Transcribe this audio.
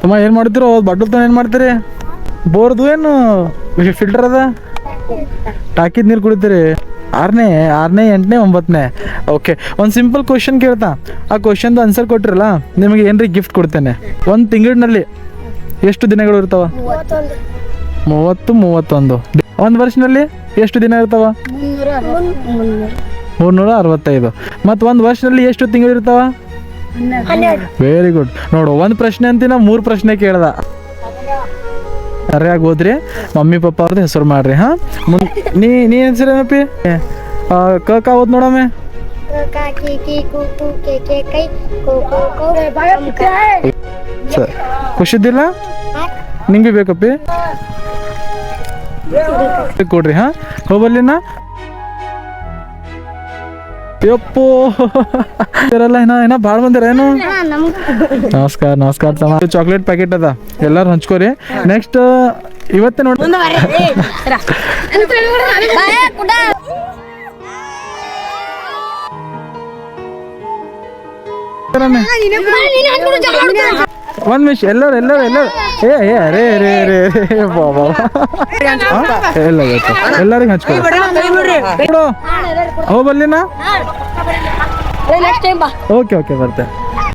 ತಮ್ಮ ಏನು ಮಾಡ್ತಿರೋ ಬಡ್ಡಲ್ತಾನೆ ಏನು ಮಾಡ್ತೀರಿ? ಬೋರ್ದು ಏನು ಫಿಲ್ಟರ್ ಅದ? ಟಾಕಿದ ನೀರು ಕುಡಿತೀರಿ? 6ನೇ 8ನೇ 9ನೇ? ಓಕೆ, ಒಂದು ಸಿಂಪಲ್ ಕ್ವಶನ್ ಕೇಳ್ತಾ, ಆ ಕ್ವಶನ್ದು ಆನ್ಸರ್ ಕೊಟ್ಟಿರಲ್ಲ ನಿಮಗೆ ಏನ್ರಿ ಗಿಫ್ಟ್ ಕೊಡ್ತೇನೆ. ಒಂದು ತಿಂಗಳಿನಲ್ಲಿ ಎಷ್ಟು ದಿನಗಳು ಇರ್ತಾವ? 31. ಒಂದು ವರ್ಷನಲ್ಲಿ ಎಷ್ಟು ದಿನ ಇರ್ತಾವ? 365. ಮತ್ತು ಒಂದು ವರ್ಷದಲ್ಲಿ ಎಷ್ಟು ತಿಂಗಳು ಇರ್ತಾವ? Very good. ನೋಡು, ಒಂದು ಪ್ರಶ್ನೆ ಅಂತಿನ 3 ಪ್ರಶ್ನೆ ಕೇಳ್ದ. ಸರಿಯಾಗಿ ಓದ್ರಿ, ಮಮ್ಮಿ ಪಪ್ಪ ಅವ್ರದ್ದು ಹೆಸರು ಮಾಡ್ರಿ. ಹಾಂ, ನೀ ಹೆಸರೇನಪ್ಪಿ? ಕ ಓದ್ ನೋಡಮ್ಮೆ. ಸರ್ ಖುಷಿದ್ದಿಲ್ಲ? ನಿಂಗೆ ಬೇಕಪ್ಪಿ? ಕೊಡ್ರಿ. ಹಾಂ, ಹೋಗಲ್ಲಿನ ಯಪ್ಪೋ ಇರಲ್ಲ. ಏನ ಭಾಳ ಬಂದಿರ ಏನು? ನಮಸ್ಕಾರ ತಮ್ಮ. ಚಾಕ್ಲೇಟ್ ಪ್ಯಾಕೆಟ್ ಅದ, ಎಲ್ಲರೂ ಹಂಚ್ಕೋರಿ. ನೆಕ್ಸ್ಟ್ ಇವತ್ತೇ ನೋಡಿ ಒಂದ್ ನಿಮಿಷ. ಎಲ್ಲರೂ ಎಲ್ಲರಿಗೂ ಹಂಚ್ಕೊ. ಹೋಗ್ಬಲ್ಲಿನ? ಓಕೆ ಬರ್ತೇನೆ.